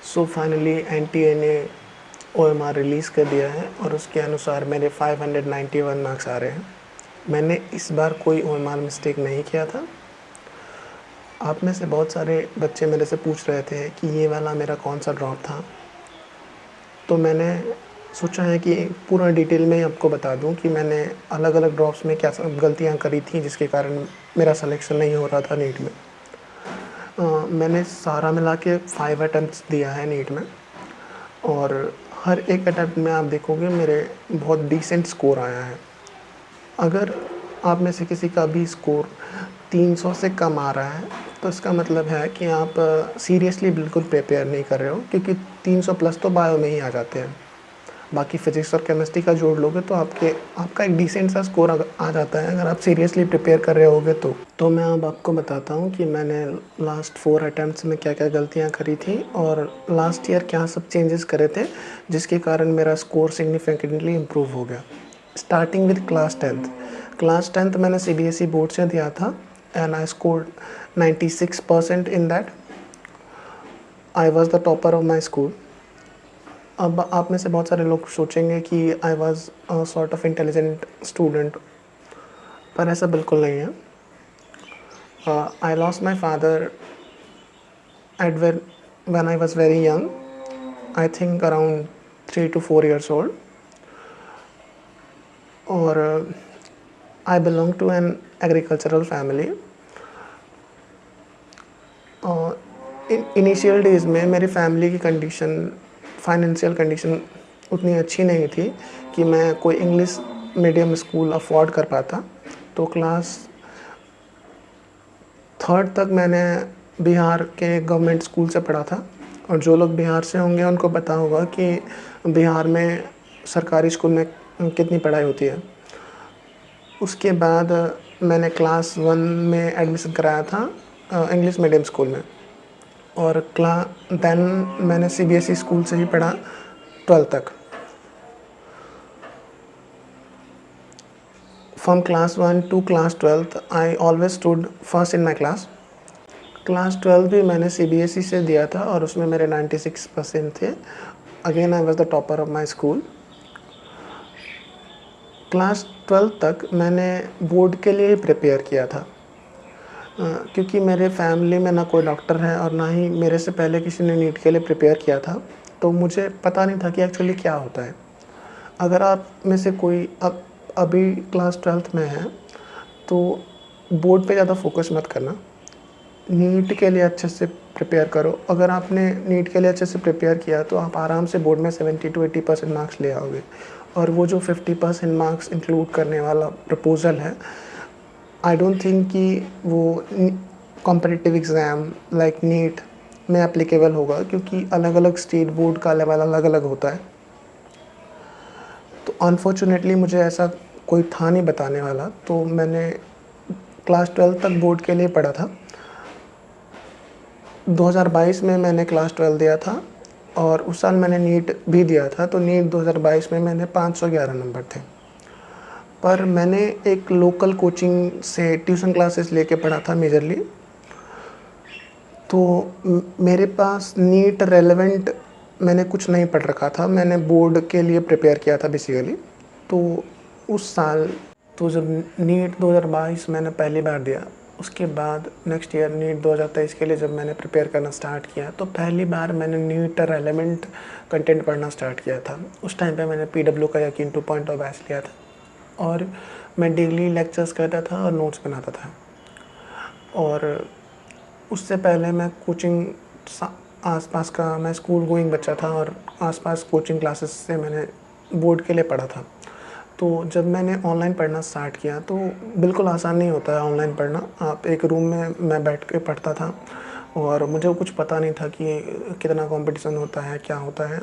So finally NTA ने OMR release कर दिया है और उसके अनुसार मेरे 591 मार्क्स आ रहे हैं। मैंने इस बार कोई ओएमआर मिस्टेक नहीं किया था। आप में से बहुत सारे बच्चे मेरे से पूछ रहे थे कि ये वाला मेरा कौन सा ड्रॉप था, तो मैंने सोचा है कि पूरा डिटेल में आपको बता दूं कि मैंने अलग-अलग ड्रॉप्स में क्या सब गलतियां करी थी जिसके कारण मेरा सिलेक्शन नहीं हो रहा था नीट में। मैंने सारा मिला के 5 अटेम्प्ट्स दिया है नीट में और हर एक अटेम्प्ट में आप देखोगे मेरे बहुत डिसेंट स्कोर आया है। अगर आप में से किसी का भी स्कोर 300 से कम आ रहा है, तो इसका मतलब है कि आप सीरियसली बिल्कुल प्रिपेयर नहीं कर रहे हो, क्योंकि 300 प्लस तो बायो में ही आ जाते हैं। बाकी फिज़िक्स और केमिस्ट्री का जोड़ लोगे तो आपका एक डिसेंट सा स्कोर आ जाता है अगर आप सीरियसली प्रिपेयर कर रहे होगे तो। मैं अब आपको बताता हूँ कि मैंने लास्ट 4 अटेम्प्ट्स में क्या-क्या गलतियाँ करी थी और लास्ट ईयर क्या सब चेंजेस करे थे, जिसके कारण मेरा स्कोर सिग्निफिकेंटली इम्प्रूव हो गया। Starting with class 10th। Class 10th मैंने सीबीएसई बोर्ड से दिया था and I scored 96% in that. I was the topper of my school. अब आप में से बहुत सारे लोग सोचेंगे कि I was a sort of intelligent student, पर ऐसा बिल्कुल नहीं है। I lost my father eight when I was very young, I think around 3 to 4 years old, और I belong to an agricultural family। Initial days में मेरी family की condition, financial condition उतनी अच्छी नहीं थी कि मैं कोई इंग्लिश मीडियम स्कूल अफोर्ड कर पाता। तो क्लास 3rd तक मैंने बिहार के गवर्नमेंट स्कूल से पढ़ा था, और जो लोग बिहार से होंगे उनको पता होगा कि बिहार में सरकारी स्कूल में कितनी पढ़ाई होती है। उसके बाद मैंने क्लास 1 में एडमिशन कराया था इंग्लिश मीडियम स्कूल में, और देन मैंने सीबीएसई स्कूल से ही पढ़ा 12th तक। From class 1 to class 12th I always stood first in my class. Class 12 भी मैंने सीबीएसई से दिया था और उसमें मेरे 96% थे। Again I was the topper of my school. Class 12 तक मैंने बोर्ड के लिए प्रिपेयर किया था, क्योंकि मेरे फैमिली में ना कोई डॉक्टर है और ना ही मेरे से पहले किसी ने नीट के लिए प्रिपेयर किया था, तो मुझे पता नहीं था कि एक्चुअली क्या होता है। अगर आप में से कोई अभी क्लास 12th में है तो बोर्ड पे ज़्यादा फोकस मत करना, नीट के लिए अच्छे से प्रिपेयर करो। अगर आपने नीट के लिए अच्छे से प्रिपेयर किया तो आप आराम से बोर्ड में 70 to 80% मार्क्स ले आओगे, और वो जो 50% मार्क्स इंक्लूड करने वाला प्रपोज़ल है, आई डोंट थिंक कि वो कॉम्पिटिटिव एग्ज़ाम लाइक नीट में एप्लीकेबल होगा, क्योंकि अलग-अलग स्टेट बोर्ड का लेवल अलग-अलग होता है। तो अनफॉर्चुनेटली मुझे ऐसा कोई था नहीं बताने वाला, तो मैंने क्लास 12 तक बोर्ड के लिए पढ़ा था। 2022 में मैंने क्लास 12 दिया था और उस साल मैंने नीट भी दिया था, तो नीट 2022 में मैंने 511 नंबर थे। पर मैंने एक लोकल कोचिंग से ट्यूशन क्लासेस लेके पढ़ा था मेजरली, तो मेरे पास नीट रेलेवेंट मैंने कुछ नहीं पढ़ रखा था। मैंने बोर्ड के लिए प्रिपेयर किया था बेसिकली। तो उस साल, तो जब नीट 2022 मैंने पहली बार दिया, उसके बाद नेक्स्ट ईयर नीट 2023 के लिए जब मैंने प्रिपेयर करना स्टार्ट किया, तो पहली बार मैंने नीट रेलेवेंट कंटेंट पढ़ना स्टार्ट किया था। उस टाइम पे मैंने पीडब्ल्यू का यकीन 2.0 बैच लिया था, और मैं डेली लेक्चर्स करता था और नोट्स बनाता था। और उससे पहले मैं कोचिंग आसपास का, मैं स्कूल गोइंग बच्चा था और आसपास कोचिंग क्लासेस से मैंने बोर्ड के लिए पढ़ा था। तो जब मैंने ऑनलाइन पढ़ना स्टार्ट किया तो बिल्कुल आसान नहीं होता है ऑनलाइन पढ़ना। आप एक रूम में मैं बैठ के पढ़ता था और मुझे कुछ पता नहीं था कि कितना कंपटीशन होता है, क्या होता है।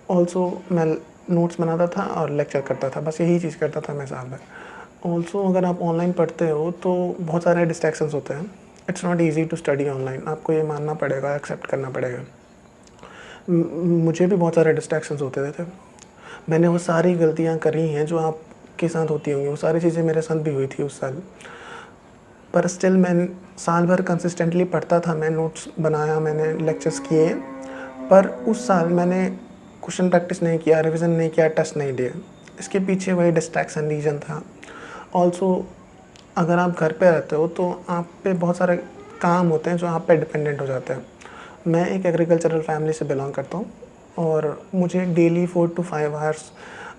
ऑल्सो मैं नोट्स बनाता था और लेक्चर करता था, बस यही चीज़ करता था मैं साल भर। ऑल्सो अगर आप ऑनलाइन पढ़ते हो तो बहुत सारे डिस्ट्रैक्शंस होते हैं। It's not easy to study online, आपको ये मानना पड़ेगा, एक्सेप्ट करना पड़ेगा। मुझे भी बहुत सारे डिस्ट्रैक्शंस होते थे। मैंने वो सारी गलतियाँ करी हैं जो आपके साथ होती होंगी, वो सारी चीज़ें मेरे साथ भी हुई थी उस साल। पर स्टिल मैं साल भर कंसिस्टेंटली पढ़ता था, मैं नोट्स बनाया, मैंने लेक्चर्स किए, पर उस साल मैंने क्वेश्चन प्रैक्टिस नहीं किया, रिवीजन नहीं किया, टेस्ट नहीं दिए। इसके पीछे वही डिस्ट्रैक्शन रीज़न था। ऑल्सो अगर आप घर पे रहते हो तो आप पे बहुत सारे काम होते हैं जो आप पे डिपेंडेंट हो जाते हैं। मैं एक एग्रीकल्चरल फैमिली से बिलोंग करता हूँ और मुझे डेली 4 to 5 आवर्स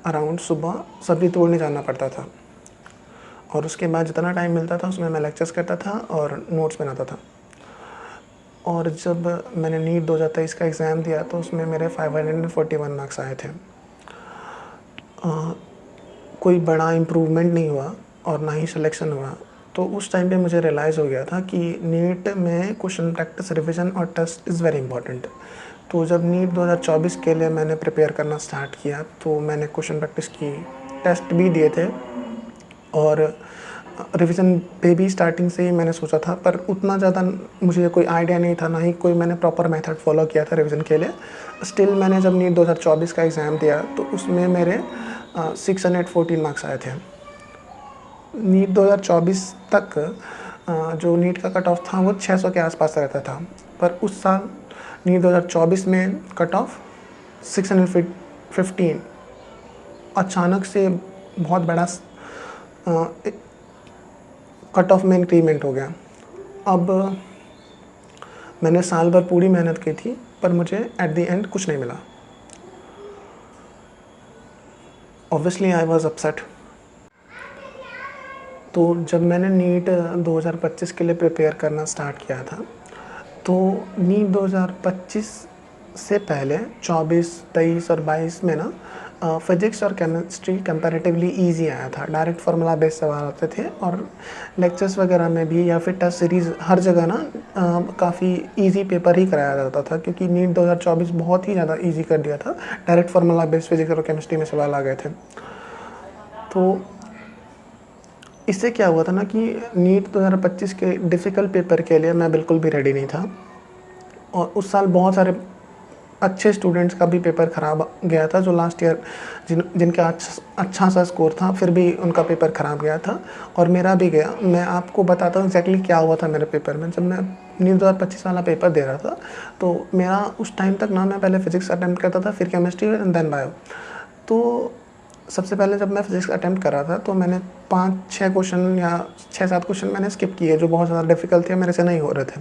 अराउंड सुबह सब्ज़ी तोड़ने जाना पड़ता था और उसके बाद जितना टाइम मिलता था उसमें मैं लेक्चर्स करता था और नोट्स बनाता था। और जब मैंने नीट 2023 का एग्ज़ाम दिया तो उसमें मेरे 541 मार्क्स आए थे। कोई बड़ा इम्प्रूवमेंट नहीं हुआ और ना ही सिलेक्शन हुआ। तो उस टाइम पे मुझे रियलाइज़ हो गया था कि नीट में क्वेश्चन प्रैक्टिस, रिवीजन और टेस्ट इज़ वेरी इंपॉर्टेंट। तो जब नीट 2024 के लिए मैंने प्रिपेयर करना स्टार्ट किया तो मैंने क्वेश्चन प्रैक्टिस की, टेस्ट भी दिए थे और रिवीजन पे भी स्टार्टिंग से ही मैंने सोचा था, पर उतना ज़्यादा मुझे कोई आइडिया नहीं था, ना ही कोई मैंने प्रॉपर मेथड फॉलो किया था रिवीजन के लिए। स्टिल मैंने जब नीट 2024 का एग्ज़ाम दिया तो उसमें मेरे 614 मार्क्स आए थे। नीट 2024 तक जो नीट का कट ऑफ था वो 600 के आसपास रहता था, पर उस साल नीट 2024 में कट ऑफ 615 अचानक से बहुत बड़ा कट ऑफ में इंक्रीमेंट हो गया। अब मैंने साल भर पूरी मेहनत की थी पर मुझे एट द एंड कुछ नहीं मिला। Obviously I was upset. तो जब मैंने नीट 2025 के लिए प्रिपेयर करना स्टार्ट किया था तो नीट 2025 से पहले 24, 23 और 22 में ना फिज़िक्स और केमिस्ट्री कंपैरेटिवली इजी आया था। डायरेक्ट फार्मूला बेस्ड सवाल आते थे और लेक्चर्स वगैरह में भी या फिर टेस्ट सीरीज़ हर जगह ना काफ़ी इजी पेपर ही कराया जाता था, क्योंकि नीट 2024 बहुत ही ज़्यादा इजी कर दिया था। डायरेक्ट फार्मूला बेस्ड फिज़िक्स और केमिस्ट्री में सवाल आ गए थे। तो इससे क्या हुआ था ना कि नीट 2025 के डिफ़िकल्ट पेपर के लिए मैं बिल्कुल भी रेडी नहीं था और उस साल बहुत सारे अच्छे स्टूडेंट्स का भी पेपर ख़राब गया था, जो लास्ट ईयर जिनका अच्छा सा स्कोर था फिर भी उनका पेपर ख़राब गया था और मेरा भी गया। मैं आपको बताता हूँ एग्जैक्टली क्या हुआ था मेरे पेपर में। जब मैं नीट 2025 वाला पेपर दे रहा था तो मेरा उस टाइम तक ना मैं पहले फिज़िक्स अटैम्प्ट करता था, फिर केमिस्ट्री एंड देन बायो। तो सबसे पहले जब मैं फिज़िक्स अटैम्प्ट कर रहा था तो मैंने 5-6 क्वेश्चन या 6-7 क्वेश्चन मैंने स्किप किए जो बहुत ज़्यादा डिफ़िकल्ट थे, मेरे से नहीं हो रहे थे।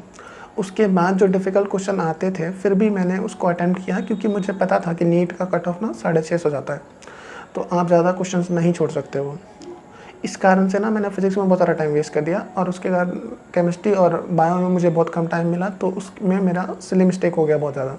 उसके बाद जो डिफ़िकल्ट क्वेश्चन आते थे फिर भी मैंने उसको अटैम्प्ट किया, क्योंकि मुझे पता था कि नीट का कट ऑफ ना 650 हो जाता है, तो आप ज़्यादा क्वेश्चंस नहीं छोड़ सकते हो। इस कारण से ना मैंने फिज़िक्स में बहुत सारा टाइम वेस्ट कर दिया और उसके बाद केमिस्ट्री और बायो में मुझे बहुत कम टाइम मिला, तो उसमें मेरा सिली मिस्टेक हो गया बहुत ज़्यादा।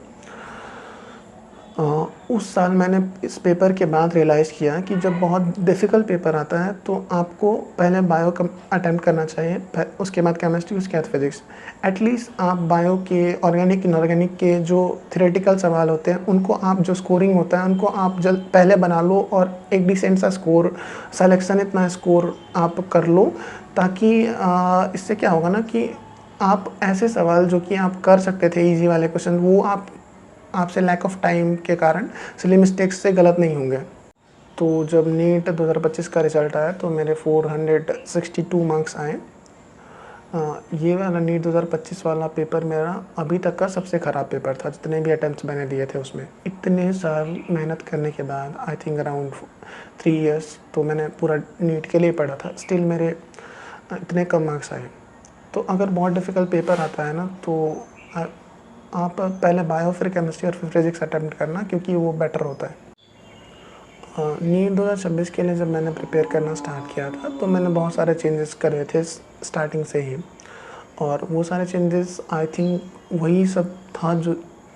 उस साल मैंने इस पेपर के बाद रियलाइज़ किया कि जब बहुत डिफ़िकल्ट पेपर आता है तो आपको पहले बायो का अटेम्प्ट करना चाहिए, उसके बाद केमिस्ट्री, उसके बाद फिज़िक्स। एटलीस्ट आप बायो के, ऑर्गेनिक, इनऑर्गेनिक के जो थ्योरेटिकल सवाल होते हैं उनको आप, जो स्कोरिंग होता है उनको आप जल्द पहले बना लो और एक डिसेंट सा स्कोर, सिलेक्शन इतना स्कोर आप कर लो, ताकि इससे क्या होगा ना कि आप ऐसे सवाल जो कि आप कर सकते थे ईजी वाले क्वेश्चन, वो आपसे लैक ऑफ टाइम के कारण सिली मिस्टेक्स से गलत नहीं होंगे। तो जब नीट 2025 का रिज़ल्ट आया तो मेरे 462 मार्क्स आए। ये वाला नीट 2025 वाला पेपर मेरा अभी तक का सबसे ख़राब पेपर था, जितने भी अटेम्प्ट्स मैंने दिए थे उसमें। इतने साल मेहनत करने के बाद, आई थिंक अराउंड 3 इयर्स तो मैंने पूरा नीट के लिए पढ़ा था, स्टिल मेरे इतने कम मार्क्स आए। तो अगर बहुत डिफ़िकल्ट पेपर आता है ना तो आप पहले बायो, फिर केमिस्ट्री और फिर फिज़िक्स अटेम्प्ट करना, क्योंकि वो बेटर होता है। नीट 2026 के लिए जब मैंने प्रिपेयर करना स्टार्ट किया था तो मैंने बहुत सारे चेंजेस करे थे स्टार्टिंग से ही, और वो सारे चेंजेस आई थिंक वही सब था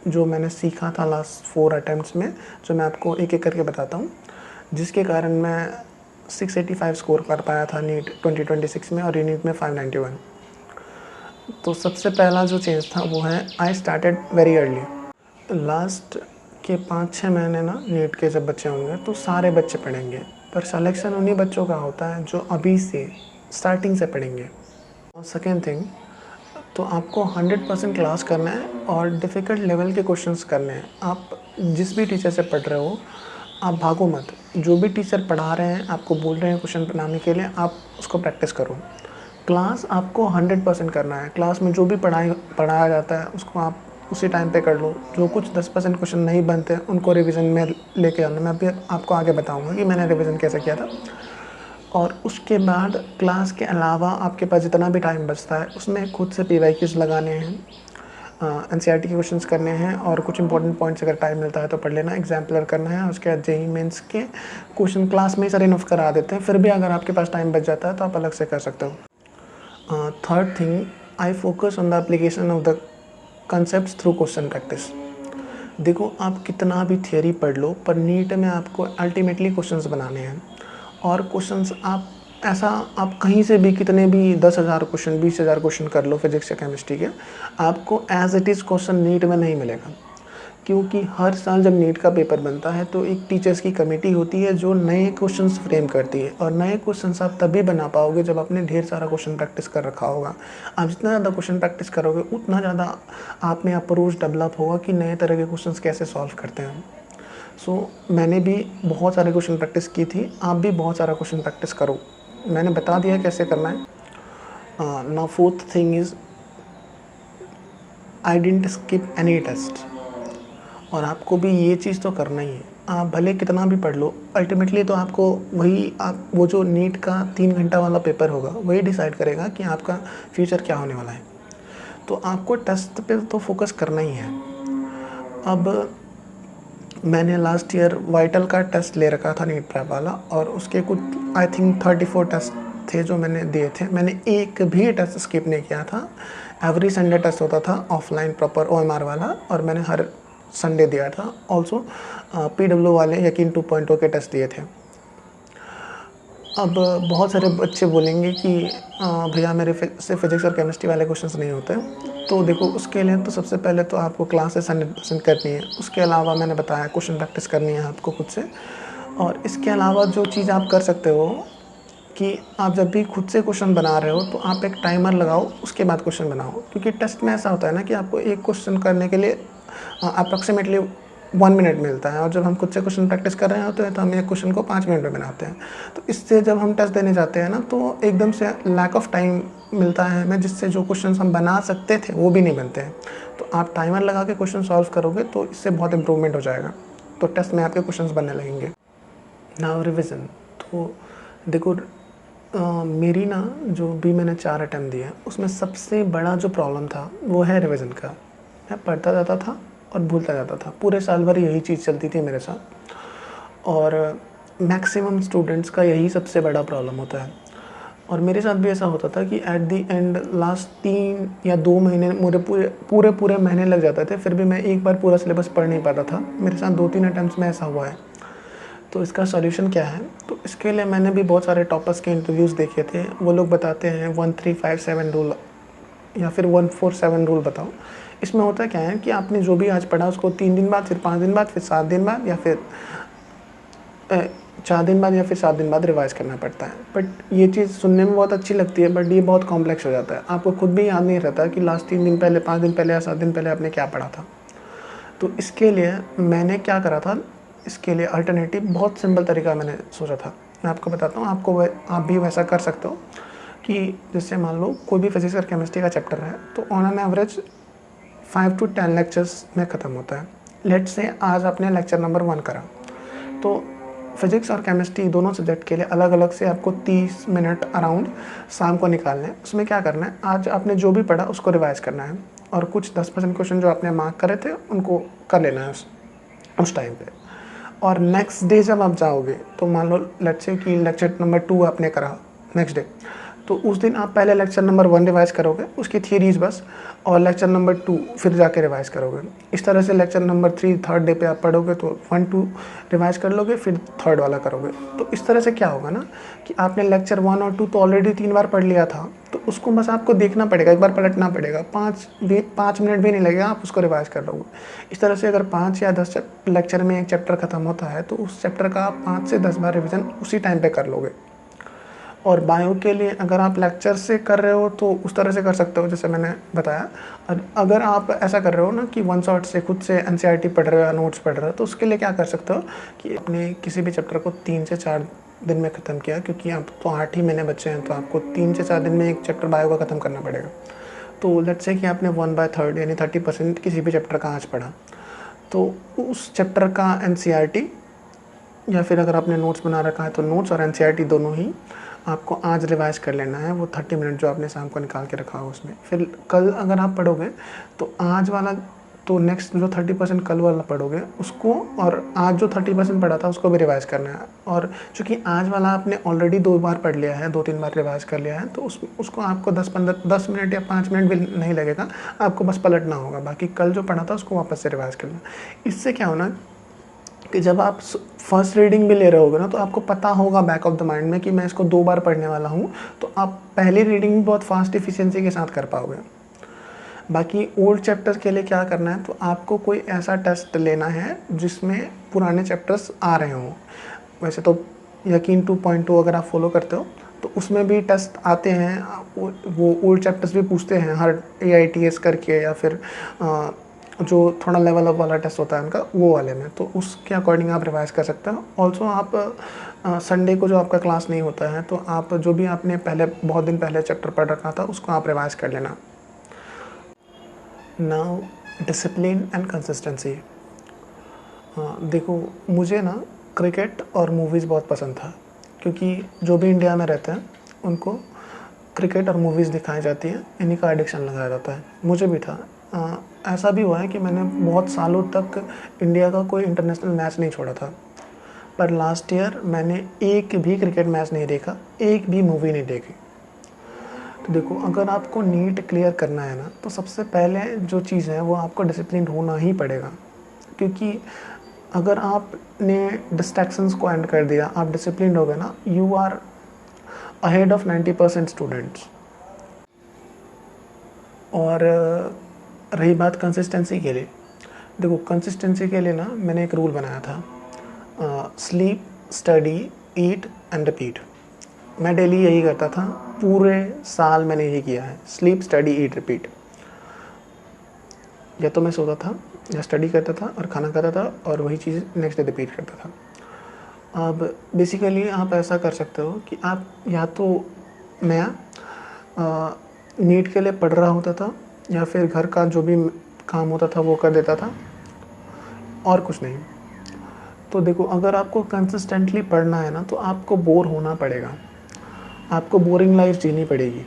जो मैंने सीखा था लास्ट 4 अटेम्प्ट्स में, जो मैं आपको एक एक करके बताता हूँ, जिसके कारण मैं 685 स्कोर कर पाया था नीट 2026 में और रीनीट में 591। तो सबसे पहला जो चेंज था वो है, I started very early. Last के 5-6 महीने ना नीट के जब बच्चे होंगे तो सारे बच्चे पढ़ेंगे, पर सिलेक्शन उन्हीं बच्चों का होता है जो अभी से स्टार्टिंग से पढ़ेंगे। और सेकेंड थिंग, तो आपको 100% क्लास करना है और डिफ़िकल्ट लेवल के क्वेश्चंस करने हैं। आप जिस भी टीचर से पढ़ रहे हो आप भागो मत, जो भी टीचर पढ़ा रहे हैं, आपको बोल रहे हैं क्वेश्चन बनाने के लिए, आप उसको प्रैक्टिस करो। क्लास आपको 100% करना है। क्लास में जो भी पढ़ाया जाता है उसको आप उसी टाइम पे कर लो। जो कुछ 10% क्वेश्चन नहीं बनते उनको रिवीजन में लेके आना। मैं अभी आपको आगे बताऊंगा कि मैंने रिवीजन कैसे किया था। और उसके बाद क्लास के अलावा आपके पास जितना भी टाइम बचता है उसमें खुद से PYQs लगाने हैं, NCERT के क्वेश्चंस करने हैं, और कुछ इंपॉर्टेंट पॉइंट्स अगर टाइम मिलता है तो पढ़ लेना, एग्जाम्पलर करना है। उसके बाद JEE मेंस के क्वेश्चन क्लास में ही सारे इनफ करा देते हैं, फिर भी अगर आपके पास टाइम बच जाता है तो आप अलग से कर सकते हो। Third thing, I focus on the application of the concept through question practice. देखो, आप कितना भी थियरी पढ़ लो पर नीट में आपको अल्टीमेटली क्वेश्चंस बनाने हैं, और क्वेश्चंस आप कहीं से भी कितने भी 10,000 क्वेश्चन 20,000 क्वेश्चन कर लो फिजिक्स या केमिस्ट्री के, आपको as it is question NEET में नहीं मिलेगा। क्योंकि हर साल जब नीट का पेपर बनता है तो एक टीचर्स की कमेटी होती है जो नए क्वेश्चंस फ्रेम करती है, और नए क्वेश्चंस आप तभी बना पाओगे जब आपने ढेर सारा क्वेश्चन प्रैक्टिस कर रखा होगा। आप जितना ज़्यादा क्वेश्चन प्रैक्टिस करोगे उतना ज़्यादा आप में अप्रोच डेवलप होगा कि नए तरह के क्वेश्चंस कैसे सॉल्व करते हैं। मैंने भी बहुत सारे क्वेश्चन प्रैक्टिस की थी, आप भी बहुत सारा क्वेश्चन प्रैक्टिस करो। मैंने बता दिया कैसे करना है। Now fourth thing is, I didn't skip any test. और आपको भी ये चीज़ तो करना ही है। आप भले कितना भी पढ़ लो, अल्टीमेटली तो आपको वो जो नीट का 3 घंटा वाला पेपर होगा वही डिसाइड करेगा कि आपका फ्यूचर क्या होने वाला है। तो आपको टेस्ट पे तो फोकस करना ही है। अब मैंने लास्ट ईयर वाइटल का टेस्ट ले रखा था नीट प्रेप वाला, और उसके कुछ आई थिंक 34 टेस्ट थे जो मैंने दिए थे। मैंने एक भी टेस्ट स्किप नहीं किया था। एवरी संडे टेस्ट होता था ऑफलाइन प्रॉपर OMR वाला, और मैंने हर संडे दिया था। ऑल्सो PW वाले यकीन 2.0 के टेस्ट दिए थे। अब बहुत सारे बच्चे बोलेंगे कि भैया मेरे से फिजिक्स और केमिस्ट्री वाले क्वेश्चंस नहीं होते। तो देखो, उसके लिए तो सबसे पहले तो आपको क्लासेस 100% करनी है। उसके अलावा मैंने बताया क्वेश्चन प्रैक्टिस करनी है आपको खुद से। और इसके अलावा जो चीज़ आप कर सकते हो कि आप जब भी खुद से क्वेश्चन बना रहे हो तो आप एक टाइमर लगाओ, उसके बाद क्वेश्चन बनाओ। क्योंकि टेस्ट में ऐसा होता है ना कि आपको एक क्वेश्चन करने के लिए अप्रॉक्सीमेटली 1 मिनट मिलता है, और जब हम खुद से क्वेश्चन प्रैक्टिस कर रहे होते हैं तो हम एक क्वेश्चन को 5 मिनट में बनाते हैं। तो इससे जब हम टेस्ट देने जाते हैं ना तो एकदम से लैक ऑफ टाइम मिलता है हमें, जिससे जो क्वेश्चन हम बना सकते थे वो भी नहीं बनते हैं। तो आप टाइमर लगा के क्वेश्चन सॉल्व करोगे तो इससे बहुत इंप्रूवमेंट हो जाएगा, तो टेस्ट में आपके क्वेश्चन बनने लगेंगे। Now revision. तो देखो, मेरी ना जो भी मैंने 4 अटैम्प्ट दिए उसमें सबसे बड़ा जो प्रॉब्लम था वो है रिवीजन का। मैं पढ़ता जाता था और भूलता जाता था, पूरे साल भर यही चीज़ चलती थी मेरे साथ, और मैक्सिमम स्टूडेंट्स का यही सबसे बड़ा प्रॉब्लम होता है। और मेरे साथ भी ऐसा होता था कि एट दी एंड लास्ट 3 या 2 महीने मुझे पूरे महीने लग जाते थे, फिर भी मैं एक बार पूरा सिलेबस पढ़ नहीं पाता था। मेरे साथ 2-3 अटैम्प्ट्स में ऐसा हुआ है। तो इसका सॉल्यूशन क्या है? तो इसके लिए मैंने भी बहुत सारे टॉपर्स के इंटरव्यूज़ देखे थे। वो लोग बताते हैं 1357 रूल या फिर 147 रूल बताओ। इसमें होता क्या है कि आपने जो भी आज पढ़ा उसको 3 दिन बाद, फिर 5 दिन बाद, फिर 7 दिन बाद, या फिर 4 दिन बाद, या फिर 7 दिन बाद रिवाइज़ करना पड़ता है। बट ये चीज़ सुनने में बहुत अच्छी लगती है, बट ये बहुत कॉम्प्लेक्स हो जाता है। आपको खुद भी याद नहीं रहता कि लास्ट 3 दिन पहले, 5 दिन पहले या 7 दिन पहले आपने क्या पढ़ा था। तो इसके लिए मैंने क्या करा था, इसके लिए अल्टरनेटिव बहुत सिंपल तरीका मैंने सोचा था। मैं आपको बताता हूँ, आप भी वैसा कर सकते हो कि जैसे मान लो कोई भी फिजिक्स और केमिस्ट्री का चैप्टर है तो on an average 5 to 10 lectures में ख़त्म होता है। लेट्स से आज आपने लेक्चर नंबर 1 करा, तो फिजिक्स और केमिस्ट्री दोनों सब्जेक्ट के लिए अलग अलग से आपको 30 मिनट अराउंड शाम को निकालना है। उसमें क्या करना है, आज आपने जो भी पढ़ा उसको रिवाइज़ करना है, और कुछ 10% क्वेश्चन जो आपने मार्क करे थे उनको कर लेना है उस टाइम पे। और नेक्स्ट डे जब आप जाओगे तो मान लो लेट्स से कि लेक्चर नंबर 2 आपने करा नेक्स्ट डे, तो उस दिन आप पहले लेक्चर नंबर 1 रिवाइज़ करोगे, उसकी थियरीज़ बस, और लेक्चर नंबर 2 फिर जाके रिवाइज़ करोगे। इस तरह से लेक्चर नंबर 3 थर्ड डे पे आप पढ़ोगे तो 1-2 रिवाइज़ कर लोगे, फिर थर्ड वाला करोगे। तो इस तरह से क्या होगा ना कि आपने लेक्चर 1 और 2 तो ऑलरेडी 3 बार पढ़ लिया था, तो उसको बस आपको देखना पड़ेगा, एक बार पलटना पड़ेगा, 5 मिनट भी नहीं लगेगा, आप उसको रिवाइज़ कर लोगे। इस तरह से अगर 5 या 10 लेक्चर में एक चैप्टर ख़त्म होता है तो उस चैप्टर का आप 5 से 10 बार रिविज़न उसी टाइम पे कर लोगे। और बायो के लिए अगर आप लेक्चर से कर रहे हो तो उस तरह से कर सकते हो जैसे मैंने बताया। और अगर आप ऐसा कर रहे हो ना कि वन शॉट से खुद से NCERT पढ़ रहे हो या नोट्स पढ़ रहे हो, तो उसके लिए क्या कर सकते हो कि अपने किसी भी चैप्टर को 3 से 4 दिन में ख़त्म किया, क्योंकि आप तो 8 ही महीने बच्चे हैं तो आपको 3 से 4 दिन में एक चैप्टर बायो का ख़त्म करना पड़ेगा। तो लेट्स से कि आपने 1/3 यानी 30% किसी भी चैप्टर का आज पढ़ा, तो उस चैप्टर का एनसीईआरटी या फिर अगर आपने नोट्स बना रखा है तो नोट्स और एनसीईआरटी दोनों ही आपको आज रिवाइज़ कर लेना है, वो 30 मिनट जो आपने शाम को निकाल के रखा हो उसमें। फिर कल अगर आप पढ़ोगे तो आज वाला, तो नेक्स्ट जो 30% कल वाला पढ़ोगे उसको, और आज जो 30% पढ़ा था उसको भी रिवाइज़ करना है। और चूँकि आज वाला आपने ऑलरेडी 2 बार पढ़ लिया है, 2-3 बार रिवाइज़ कर लिया है, तो उसको आपको 10 मिनट या 5 मिनट भी नहीं लगेगा, आपको बस पलटना होगा। बाकी कल जो पढ़ा था उसको वापस से रिवाइज़ करना। इससे क्या होना कि जब आप फर्स्ट रीडिंग भी ले रहे होगे ना, तो आपको पता होगा बैक ऑफ द माइंड में कि मैं इसको 2 बार पढ़ने वाला हूँ, तो आप पहली रीडिंग भी बहुत फास्ट एफिशिएंसी के साथ कर पाओगे। बाकी ओल्ड चैप्टर्स के लिए क्या करना है, तो आपको कोई ऐसा टेस्ट लेना है जिसमें पुराने चैप्टर्स आ रहे हों। वैसे तो यकीन 2.2 अगर आप फॉलो करते हो तो उसमें भी टेस्ट आते हैं, वो ओल्ड चैप्टर्स भी पूछते हैं हर AITS करके, या फिर जो थोड़ा लेवल अप वाला टेस्ट होता है उनका, वो वाले में, तो उसके अकॉर्डिंग आप रिवाइज़ कर सकते हो। ऑल्सो आप संडे को जो आपका क्लास नहीं होता है, तो आप जो भी आपने पहले बहुत दिन पहले चैप्टर पढ़ रखा था उसको आप रिवाइज़ कर लेना। Now discipline and consistency. देखो, मुझे ना क्रिकेट और मूवीज़ बहुत पसंद था, क्योंकि जो भी इंडिया में रहते हैं उनको क्रिकेट और मूवीज़ दिखाई जाती हैं, इन्हीं का एडिक्शन लगाया जाता है। मुझे भी था। ऐसा भी हुआ है कि मैंने बहुत सालों तक इंडिया का कोई इंटरनेशनल मैच नहीं छोड़ा था, पर लास्ट ईयर मैंने एक भी क्रिकेट मैच नहीं देखा, एक भी मूवी नहीं देखी। तो देखो, अगर आपको नीट क्लियर करना है ना, तो सबसे पहले जो चीज़ है वो आपको डिसिप्लिन होना ही पड़ेगा, क्योंकि अगर आपने डिस्ट्रैक्शंस को एंड कर दिया, आप डिसिप्लिन हो गए ना, you are ahead of 90% students. और रही बात कंसिस्टेंसी के लिए, देखो कंसिस्टेंसी के लिए ना मैंने एक रूल बनाया था, sleep, study, eat and repeat. मैं डेली यही करता था, पूरे साल मैंने यही किया है, स्लीप, स्टडी, ईट, रिपीट। या तो मैं सोता था या स्टडी करता था और खाना खाता था, और वही चीज़ नेक्स्ट डे रिपीट करता था। अब बेसिकली आप ऐसा कर सकते हो कि आप या तो मैं नीट के लिए पढ़ रहा होता था, या फिर घर का जो भी काम होता था वो कर देता था, और कुछ नहीं। तो देखो, अगर आपको कंसिस्टेंटली पढ़ना है ना, तो आपको बोर होना पड़ेगा, आपको बोरिंग लाइफ जीनी पड़ेगी।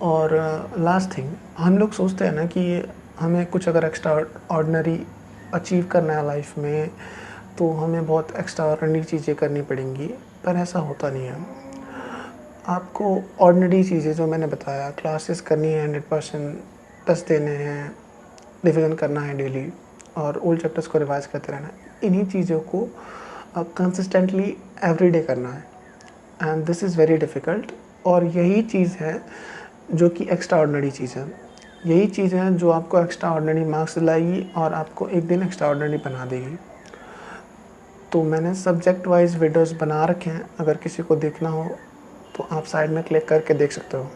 और लास्ट थिंग, हम लोग सोचते हैं ना कि हमें कुछ अगर एक्स्ट्रा ऑर्डिनरी अचीव करना है लाइफ में, तो हमें बहुत एक्स्ट्रा ऑर्डिनरी चीज़ें करनी पड़ेंगी, पर ऐसा होता नहीं है। आपको ऑर्डिनरी चीज़ें जो मैंने बताया, क्लासेस करनी है 100%, टेस्ट देने हैं, रिविज़न करना है डेली, और ओल्ड चैप्टर्स को रिवाइज करते रहना है, इन्हीं चीज़ों को कंसिस्टेंटली एवरीडे करना है। And this is very difficult, और यही चीज़ है जो कि एक्स्ट्रा ऑर्डिनरी चीज़ है। यही चीज़ है जो आपको एक्स्ट्रा ऑर्डिनरी मार्क्स दिलाएगी और आपको एक दिन एक्स्ट्रा ऑर्डिनरी बना देगी। तो मैंने सब्जेक्ट वाइज वीडियोज़ बना रखे हैं, अगर किसी को देखना हो तो आप साइड में क्लिक करके देख सकते हो।